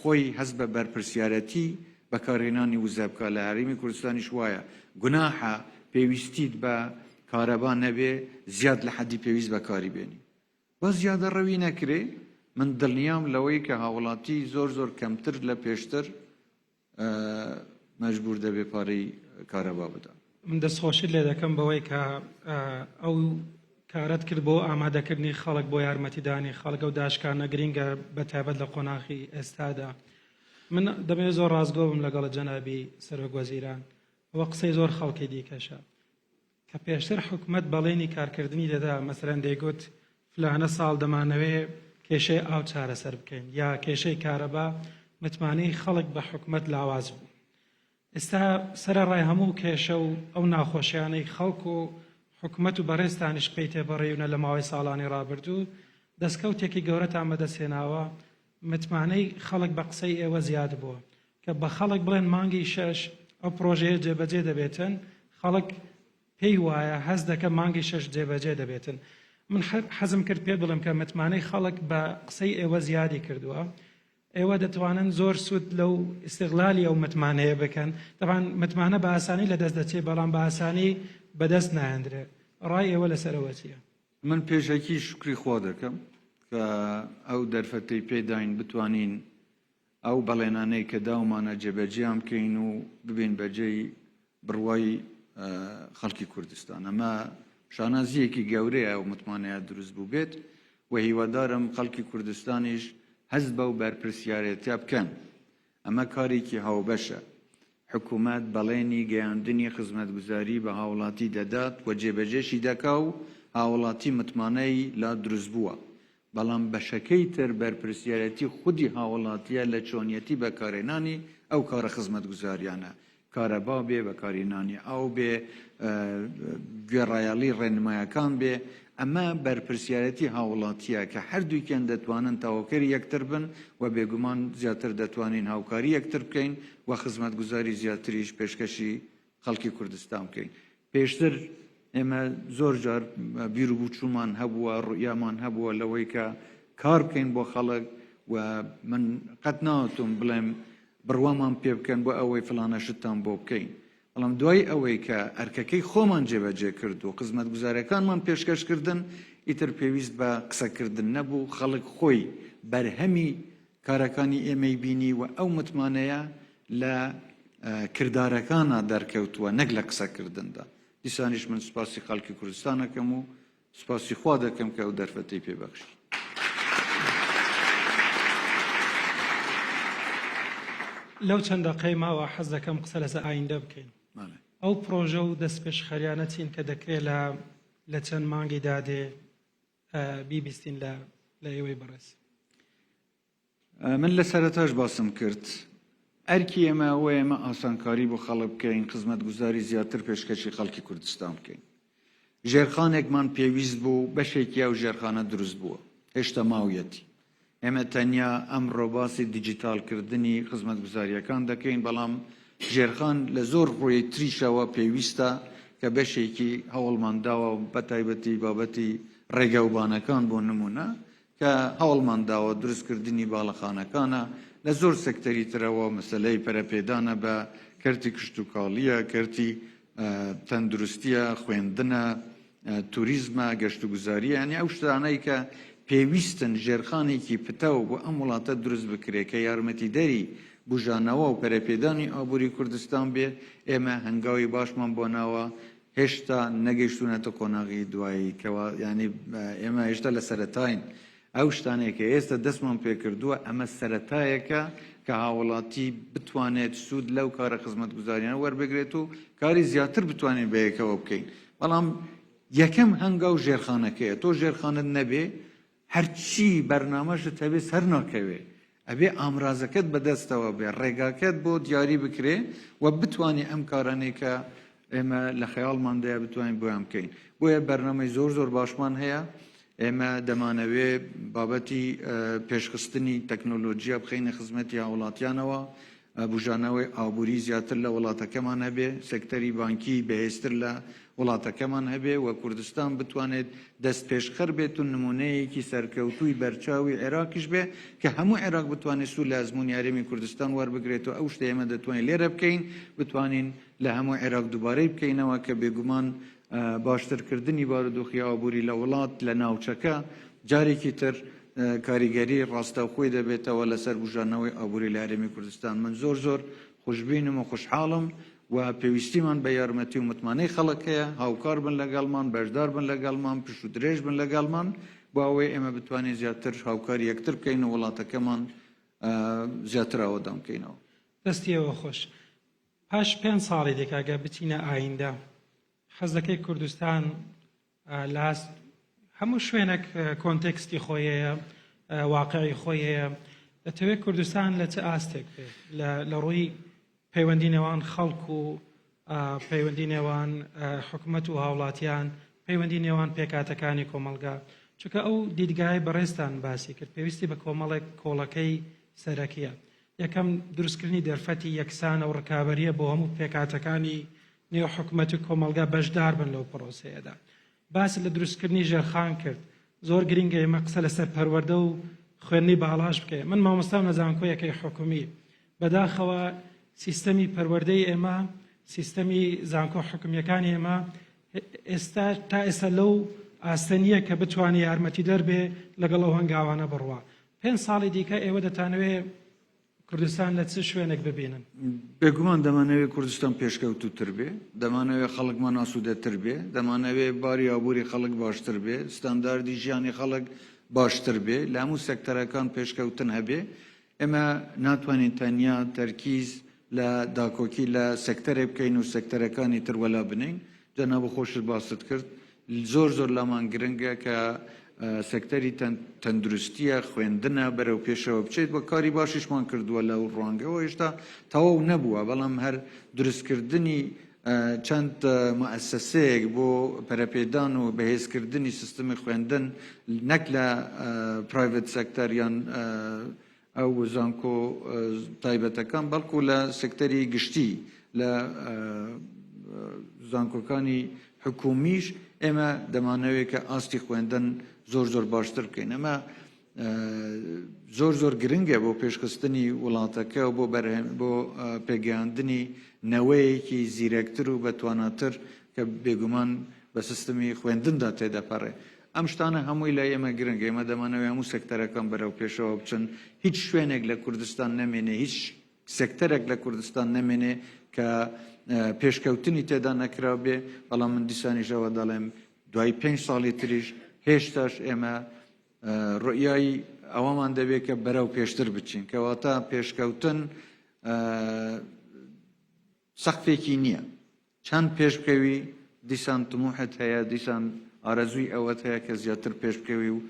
خۆی هەست بە بەرپرسیارەتی بەکارهێنانی وزە بکە لە هەرێمی کوردستانیش وایە گوناحە پێویستیت بە کارەبا نەبێ زیاد لە حەدی پێویست بەکاری بێنی با زیادە ڕەوی نەکرێ من دڵنیام لەوەی کە هاوڵاتی زۆر کەمتر لە پێشتر مەجبور دەبێ پارەی کارەبا بدە من دەستخۆشی لێ دەکەم بەوەی کە ئەو کارت کرد بۆ ئامادەکردنی خەڵک بۆ یارمەتیدانی خەڵک و داشکانە گرینگە بە تایبەت لە قۆناغی ئێستادا من دەبێت زۆر ڕازگۆ بم لەگەڵ جەنابی سەرۆکوەزیران ئەوە قسەی زۆر خەڵکی دیکەشە کە پێشتر حکوومەت بەڵێنی کارکردنی دەدا مەسەرەن دەیگوت فلانە ساڵ دەمانەوێ کێشەی ئاو چارەسەر بکەین یا کێشەی کارەبا متمانەی خەڵک بە حکوومەت لاواز بوو ئێستا سەرەڕای هەموو کێشە و ئەو ناخۆشیانەی خەڵک و حکوومەت و بەڕێستانیش پێی تێبەڕێونە لە ماوەی ساڵانی ڕابردوو دەستکەوتێکی گەورەتان بەدەستهێناوە متمانەی خەڵک بە قسەی ئێوە زیاد بووە کە بە خەڵک بڵێن مانگی 6 ئەو پرۆژەیە جێبەجێ دەبێتن خەڵک پێی وایە هەست دەکە مانگی 6 جێبەجێ دەبێتن من حەزم کرد پێ بڵم کە متمانەی خەڵک بە قسەی ئێوە زیادی کردووە ئێوە دەتوانن زۆر سوود لەو استیغلالی ئەو متمانەیە بکەن طبعا متمانە بە ئاسانی لە دەست دەچێت بەڵام بە ئاسانی بەدەست نایەندرێت ڕای ئێوە لەسەرەوە چییە من پێشەکی شکری خوا دەکەم کە ئەو دەرفەتەی پێداین بتوانین ئەو بەڵێنانەی کە داومانە جێبەجێیان بکەین و ببین بەجێی بڕوای خەڵکی کوردستان ئەمە شانازیەکی گەورەیە و متمانەیە دروست بوو بێت و هیوادارم خەڵکی کوردستانیش هەست بە و بەرپرسیارەتیا بکەن ئەمە کارێکی هاوبەشە حکوومەت بەڵێنی گەیاندنی خزمەتگوزاری بە هاوڵاتی دەدات و جێبەجێشی دەکا و هاوڵاتی متمانەی لا دروست بووە بەڵام بەشەکەی تر بەرپرسیارەتی خودی هاوڵاتیە لە چۆنیەتی بەکارهێنانی ئەو کارە خزمەتگوزاریانە کارەبا بێ بەکارهێنانی ئەو بێ گوێڕایەڵی ڕێنمایەکان بێ ئەمە بەرپرسیارەتی هاوڵاتیە کە هەردووکیان دەتوانن تاوەکەری یەکتر بن و بێگومان زیاتر دەتوانین هاوکاری یەکتر بکەین و خزمەتگوزاری زیاتریش پێشکەشی خەڵکی کوردستان بکەین پێشتر ئێمە زۆر جار بیر و بوچوومان هەبووە ڕوئیامان هەبووە لەوەی کە کار بکەین بۆ خەڵک و من قەت ناوەتم بڵێم بڕوامان پێ بکەن بۆ ئەوەی فلانە شتتان بۆ بکەین بەڵام دوای ئەوەی کە ئەرکەکەی خۆمان جێبەجێ کرد و خزمەتگوزارەکانمان پێشکەشکردن ئیتر پێویست بە قسەکردن نەبوو خەڵک خۆی بەرهەمی کارەکانی ئێمەی بینی و ئەو متمانەیە لە کردارەکانە دەرکەوتووە نەک لە قسەکردندا دیسانیش من سوپاسی خەڵکی کوردستان دەکەم و سوپاسی خوا دەکەم کە ئەو دەرفەتەی پێبەخشی لەو چەند دەقەی ماوە حەز دەکەم قسە لەسەر ئایندە بکەین ئەو پرۆژە و دەست پێشخەریانە چین کە دەکرێت لە چەند مانگی دادێ بیبیستین لە ئێوەی بەڕێز من لە سەرەتاش باسم کرد ئەرکی ئێمە ئەوە ئێمە ئاسانکاری بۆ خەڵک بکەین خزمەتگوزاری زیاتر پێشکەشی خەڵکی کوردستان بکەین ژێرخانێکمان پێویست بوو بەشێکی ئەو ژێرخانە دروست بووە هێشتا ماویەتی ئێمە تەنیا ئەمڕۆ باسی دیجیتالکردنی خزمەتگوزاریەکان دەکەین بەڵام ژێرخان لە زۆر ڕووی تریشەوە پێویستە کە بەشێکی هەوڵمانداوە و بە تایبەتی بابەتی ڕێگەوبانەکان بۆ نمونە کە هەوڵمانداوە دروستکردنی باڵەخانەکانە لە زۆر سەکتەری ترەوە مەسەلەی پەرەپێدانە بە کەرتی کشتتوکاڵیە کەرتی تەندروستیە خوێندنە توریزمە گەشتوگوزاریە ینی ئەو شتانەی کە پێویستن ژێرخانێکی پتەوە بۆ ئەم وڵاتە دروست بکرێت کە یارمەتیدەری بژانەوە و پەرەپێدانی ئابووری کوردستان بێ ئێمە هەنگاوی باشمان بۆ ناوە هێشتا نەگەیشتونەتە قۆناغی دوایی کەوا ینی ئێمە هێشتا لە سەرەتاین ئەو شتانێکە ئێستا دەستمان پێکردووە ئەمە سەرەتایەکە کە هاوڵاتی بتوانێت سوود لەو کارە خزمەتگوزاریانە وەربگرێت و کاری زیاتر بتوانین بەیەکەوە بکەین بەڵام یەکەم هەنگاو ژێرخانەکەیە تۆ ژێرخانت نەبێ هەرچی بەرنامەشت هەبێ سەر ناکەوێ ئەبێ ئامرازەکەت بەدەستەوە بێ ڕێگاکەت بۆ دیاری بکرێ و بتوانێ ئەم کارانەی کە ئێمە لە خەیاڵماندەیە بتوانین بۆیان بکەین بۆیە بەرنامەی زۆر باشمان هەیە ئێمە دەمانەوێ بابەتی پێشخستنی تەکنۆلۆژیا بخەینە خزمەتی هاوڵاتیانەوە بژانەوەی ئابووری زیاتر لە وڵاتەکەمان هەبێ سەکتەری بانکی بەهێزتر لە وڵاتەکەمان هەبێ و کوردستان بتوانێت دەست پێشخەر بێت و نمونەیەکی سەرکەوتووی بەرچاوی عێراقیش بێ کە هەموو عێراق بتوانێت سوود لە ئەزموونی هەرێمی کوردستان وەربگرێتەوە ئەو شتە ئێمە دەتوانین لێرە بکەین بتوانین لە هەموو عێراق دووبارەی بکەینەوە کە بێگومان باشترکردنی بارودۆخی ئابووری لە وڵات لە ناوچەکە جارێکی تر کاریگەری ڕاستەوخۆی دەبێتەوە لەسەر بژانەوەی ئابووری لە هەرێمی کوردستان من زۆر خوشبینم و خوشحاڵم و پێویستیمان بە یارمەتی و متمانەی خەڵکەیە هاوکار بن لەگەڵمان بەشدار بن لەگەڵمان پش و درێژ بن لەگەڵمان بۆ ئەوەی ئێمە بتوانین زیاتر هاوکاری یەکتر بکەین و وڵاتەکەمان زیاتر ئاوەدان بکەینەوە دەستیەوە خۆش پاش 5 ساڵی دێکاگە بچینە ئایندە حەز دەکەی کوردستان لاست هەموو شوێنێک کۆنتێکستی خۆیەیە واقعی خۆیەیە دەتەوێت کوردستان لە چه ئاستێک بێ لە ڕووی پەیوەندی نێوان خەڵک و پەیوەندی نێوان حکوومەت و هاوڵاتیان پەیوەندی نێوان پێکاتەکانی کۆمەلگا چونکە ئەو دیدگای بەڕێستان باسی کرد پێویستی بە کۆمەڵێک کۆڵەکەی سەرەکیە یەکەم دروستکردنی دەرفەتی یەکسانە و ڕکابەریە بۆ هەموو پێکاتەکانی نێو حکوومەت و کۆمەلگا بەشدار بن لەو پرۆسەیەدا باس لە دروستکردنی ژێرخان کرد زۆر گرنگە ئێمە قسە لەسەر پەروەردە و خوێندنی باڵاش بکەین من مامۆستام نەزانکۆیەکەی حکومی بەداخەوە سیستەمی پەروەردەی ئێمە سیستەمی زانکۆ حکومیەکانی ئێمە ئێستا تا ئێستا لەو ئاستەنیە کە بتوانێت یارمەتی دەربێ لەگەڵ ئەو هەنگاوانە بڕوا 5 ساڵی دیکە ئێوە دەتانەوێت کوردستان لە چ شوێنێک ببینن بێگومان دەمانەوێت کوردستان پێشکەوتووتر بێ دەمانەوێت خەڵکمان ئاسوودەتر بێ دەمانەوێت باری ئابووری خەڵک باشتر بێ ستانداردی ژیانی خەڵک باشتر بێ لە هەموو سەکتەرەکان پێشکەوتن هەبێ ئێمە ناتوانین تەنیا تەرکیز لە داکۆکی لە سەکتەرێ بکەین و سەکتەرەکانی تروەلا بنین جەناب خۆشت باست کرد زۆر لامان گرنگە کە سەکتەری تەندروستیە خوێندنە بەرەو پێشەوە بچێت بە کاری باشیشمان کردووە لە ڕوانگەوە هێشتا تەواو نەبووە بەڵام هەر دروستکردنی چەند مؤسسەیەک بۆ پەرەپێدان و بەهێزکردنی سیستەمی خوێندن نەک لە پرایڤێت سەکتەر یان ئەو زانکۆ تایبەتەکان بەڵکو لە سەکتەری گشتی لە زانکۆکانی حکومیش ئێمە دەمانەوێت کە ئاستی خوێندن زۆر باشتر بکەین ئەمە زۆر گرنگە بۆ پێشخستنی وڵاتەکە و بۆ پێگەیاندنی نەوەیەکی زیرەکتر و بەتواناتر کە بێگومان بە سیستەمی خوێندندا تێدەپەڕێ ئەم شتانە هەمووی لای ئێمە گرنگە ئێمە دەمانەوێت هەموو سەکتەرەکان بەرەو پێشەوە بچن هیچ شوێنێک لە کوردستان نەمێنێ هیچ سەکتەرێک لە کوردستان نەمێنێ کە پێشکەوتنی تێدا نەکرا بێ بەڵام من دیسانیشەوە دەڵێم دوای 5 ساڵی تریش هێشتاش ئێمە ڕۆیایی ئەوەمان دەبێت کە بەرەو پێشتر بچین کەواتە پێشکەوتن سەختێکی نییە چەند پێشبکەوی دیسان تموحت هەیە دیسان ئارەزووی ئەوەت هەیە کە زیاتر پێشبکەوی و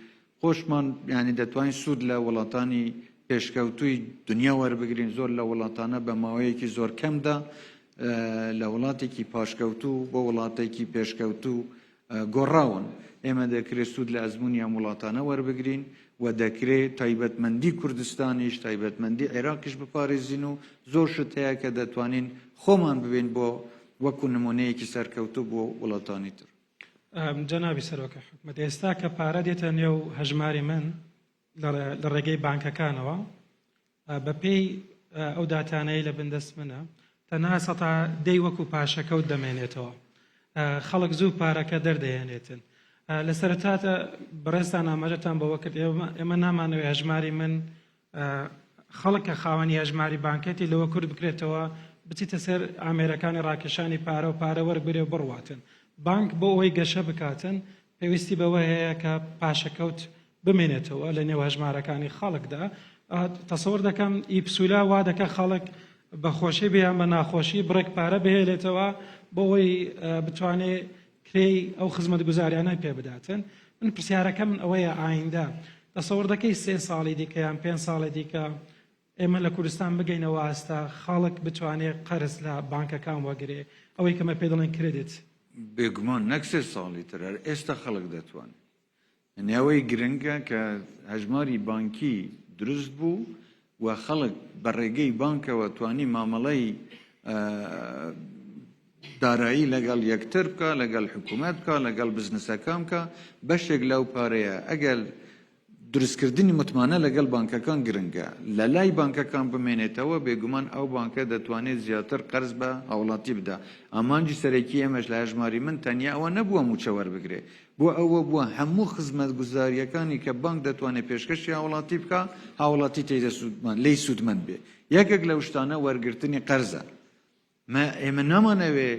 خۆشمان ینی دەتوانین سوود لە وڵاتانی پێشکەوتووی دنیا وەربگرین زۆر لە وڵاتانە بە ماوەیەکی زۆر کەمدا لە وڵاتێکی پاشکەوتوو بۆ وڵاتێکی پێشکەوتوو گۆڕاون ئێمە دەکرێت سوود لە ئەزمموی ئەم وڵاتانە وەربگرین و دەکرێت تایبەتمەندی کوردستانیش تایبەتمەندی عێراقیش بپارێزین و زۆر شت هەیە کە دەتوانین خۆمان ببین بۆ وەکو نمونەیەکی سەرکەوتوو بۆ وڵاتانی تر. جەنابی سەرۆکە حکوومەت ئێستا کە پارە دێتە نێو هەژماری من لە ڕێگەی بانکەکانەوە بەپێی ئەو داتانەی لە بندەست منە تەنها سەتا دەی وەکو پاشەکەوت دەمێنێتەوە. خەڵک زوو پارەکە دەردەهێنێتن. لە سەرەتاتە بەڕێستان ئاماژەتان بەوە کرد ئێمە نامانەوێت هەژماری من خەڵک کە خاوەنی هەژماری بانکێتی لەوە کورد بکرێتەوە بچیتە سەر ئامێرەکانی ڕاکێشانی پارە و پارە وەرگرێ و بڕواتن. بانک بۆ ئەوەی گەشە بکاتن پێویستی بەوە هەیە کە پاشەکەوت بمێنێتەوە لە نێو هەژمارەکانی خەڵکدا. تەسەوەر دەکەم ئیپسولا وا دەکە خەڵک بە خۆشی بیان بە ناخۆشی بڕێک پارە بهێلێتەوە بۆ ئەوەی بتوانێت کرێی ئەو خزمەت گوزاریانە پێ بداتن. من پرسیارەکە من ئەوەیە ئایندە تەسەوەر دەکەی 3 ساڵی دیکە یان 5 ساڵی دیکە ئێمە لە کوردستان بگەینەوە ئاستا خەڵک بتوانێت قەرز لە بانکەکان وەگرێ ئەوەی کەمە پێ دەڵێن کرێدێت. بێگومان نەک 3 ساڵی تر ئێستا خەڵک دەتوانێت. ئەوەی گرنگە کە هەژماری بانکی دروست بوو و خەڵک بە ڕێگەی بانکەوە توانی مامەڵەی دارایی لەگەڵ یەکتر بکە لەگەڵ حکوومەت بکە لەگەڵ بزنسەکان بکە بەشێک لەو پارەیە ئەگەر دروستکردنی متمانە لەگەڵ بانکەکان گرنگە لە لای بانکەکان بمێنێتەوە بێگومان ئەو بانکە دەتوانێت زیاتر قەرز بە هاوڵاتی بدا. ئامانجی سەرەکی ئێمەش لە هەژماری من تەنیا ئەوە نەبووە موچە وەربگرێ بۆ ئەوە بووە هەموو خزمەت گوزاریەکانی کە بانک دەتوانێت پێشکەشی هاوڵاتی بکە هاوڵاتی تێیدا لی سوودمەند بێ. یەکێک لەو شتانە وەرگرتنی قەرزە. ئێمە نامانەوێ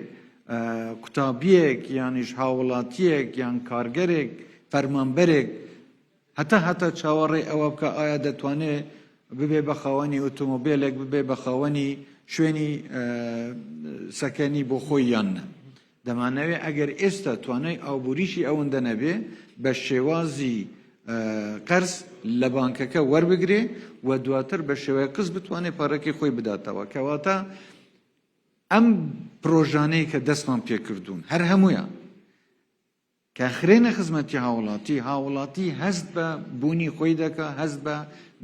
قوتابیەک یانیش هاوڵاتیەک یان کارگەرێک فەرمانبەرێک هەتا چاوەڕێ ئەوە بکە ئایا دەتوانێت ببێ بە خاوەنی ئۆتۆمۆبیلێک ببێ بە خاوەنی شوێنی سەکەنی بۆ خۆی یانە. دەمانەوێت ئەگەر ئێستا توانای ئابووریشی ئەوەندە نەبێ بە شێوازی قەرز لە بانکەکە وەربگرێ و دواتر بە شێوەیە قسط بتوانێت پارەکەی خۆی بداتەوە کەواتە ئەم پرۆژانەی کە دەستمان پێکردوون هەر هەمویان کە خرێنە خزمەتی هاوڵاتی هەست بە بوونی خۆی دەکە هەست بە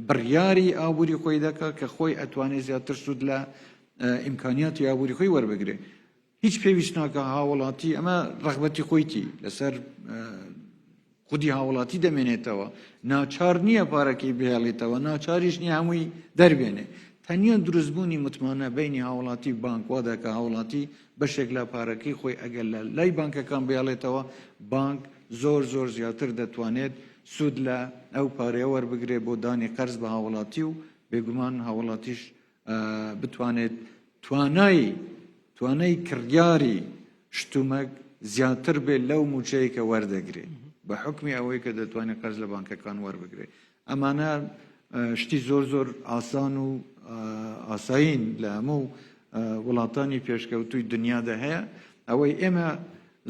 بڕیاری ئابووری خۆی دەکە کە خۆی ئەتوانێت زیاتر سوود لە ئیمکانیاتی ئابووری خۆی وەربگرێ. هیچ پێویست ناکە هاوڵاتی ئەمە ڕەغبەتی خۆیتی لەسەر خودی هاوڵاتی دەمێنێتەوە ناچار نییە پارەکەی بهێڵێتەوە ناچاریش نییە هەمووی دەربێنێ. تەنیا دروستبوونی متمانە بینی هاوڵاتی بانک وا دەکە هاوڵاتی بەشێک لە پارەکەی خۆی ئەگەر لە لای بانکەکان بێڵێتەوە بانک زۆر زیاتر دەتوانێت سوود لە ئەو پارەیە وەربگرێ بۆ دانی قەرز بە هاوڵاتی و بێگومان هاوڵاتیش بتوانێت توانای کڕیاری شتومەک زیاتر بێ لەو موچەیە کە وەردەگرێ بە حکمی ئەوەی کە دەتوانێت قەرز لە بانکەکان وەربگرێ. ئەمانە شتی زۆر ئاسان و ئاساین لە هەموو وڵاتانی پێشکەوتووی دنیادا هەیە. ئەوەی ئێمە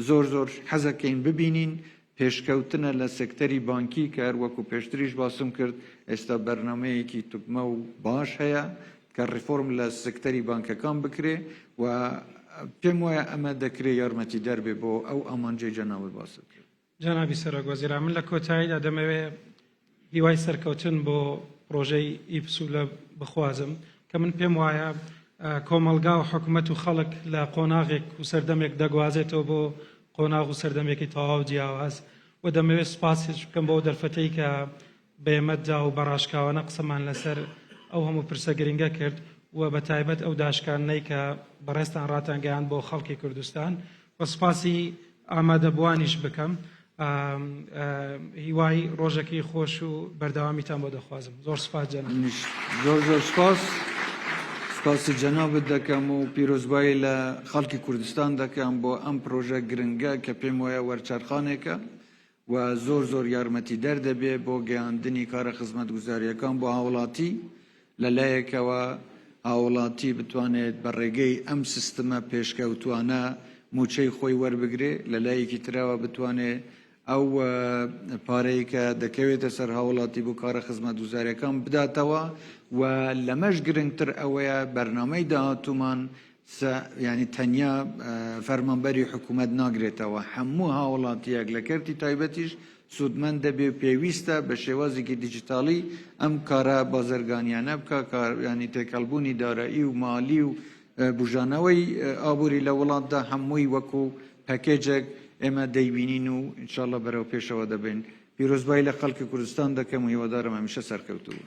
زۆر حەزەکەین ببینین پێشکەوتنە لە سێکتەری بانکی کە هەروەکو پێشتریش باسم کرد ئێستا بەرنامەیەکی توپمە و باش هەیە کە ڕیفۆرم لە سێکتەری بانکەکان بکرێ و پێم وایە ئەمە دەکرێت یارمەتی دەربێ بۆ ئەو ئامانجەی جەنابەت باست کرد. جەنابی سەرۆکوەزیر من لە کۆتاییدا دەمەوێت هیوای سەرکەوتن بۆ پرۆژەی ئیپسولە بخوازم کە من پێم وایە کۆمەلگا و حکوومەت و خەڵک لە قۆناغێک و سەردەمێک دەگوازێتەوە بۆ قۆناغ و سەردەمێکی تەواو جیاواز و دەمەوێت سوپاسیش بکەم بۆ دەرفەتەی کە بێمەتدا و بەڕاشکاوانە قسەمان لەسەر ئەو هەموو پرسە گرنگە کرد و بە تایبەت ئەو داشکانەی کە بەڕێستان ڕاتانگەیان بۆ خەڵکی کوردستان و سوپاسی ئامادەبوانیش بکەم. هیوای ڕۆژێکی خۆش و بەردەوامیتان بۆ دەخوازم. زۆر سوپاس جەناب. زۆر سپاسی جەنابەت دەکەم و پیرۆزبایی لە خەڵکی کوردستان دەکەم بۆ ئەم پرۆژە گرنگە کە پێم وایە وەرچارخانێکە و زۆر یارمەتی دەردەبێ بۆ گەیاندنی کارە خزمەت گوزاریەکان بۆ هاوڵاتی لەلایەکەوە هاوڵاتی بتوانێت بە ڕێگەی ئەم سیستەمە پێشکەوتوانە موچەی خۆی وەربگرێ لەلایەکی ترەوە بتوانێت ئەو پارەی کە دەکەوێتە سەر هاوڵاتی بۆ کارە خزمەت گوزاریەکان بداتەوە و لەمەش گرنگتر ئەوەیە بەرنامەی داهاتوومان ینی تەنیا فەرمانبەری حکوومەت ناگرێتەوە هەموو هاوڵاتیەک لە کەرتی تایبەتیش سوودمەند دەبێ پێویستە بە شێوازێکی دیجیتالی ئەم کارە بازرگانیانە بکە ینی تێکەڵبوونی دارایی و مالی و بژانەوەی ئابووری لە وڵاتدا هەمووی وەکو پەکێجێک ئێمە دەیبینین و ئینشاءڵڵە بەرەو پێشەوە دەبین. پیرۆزبایی لە خەڵکی کوردستان دەکەم و هیوادارم هەمیشە سەرکەوتوو.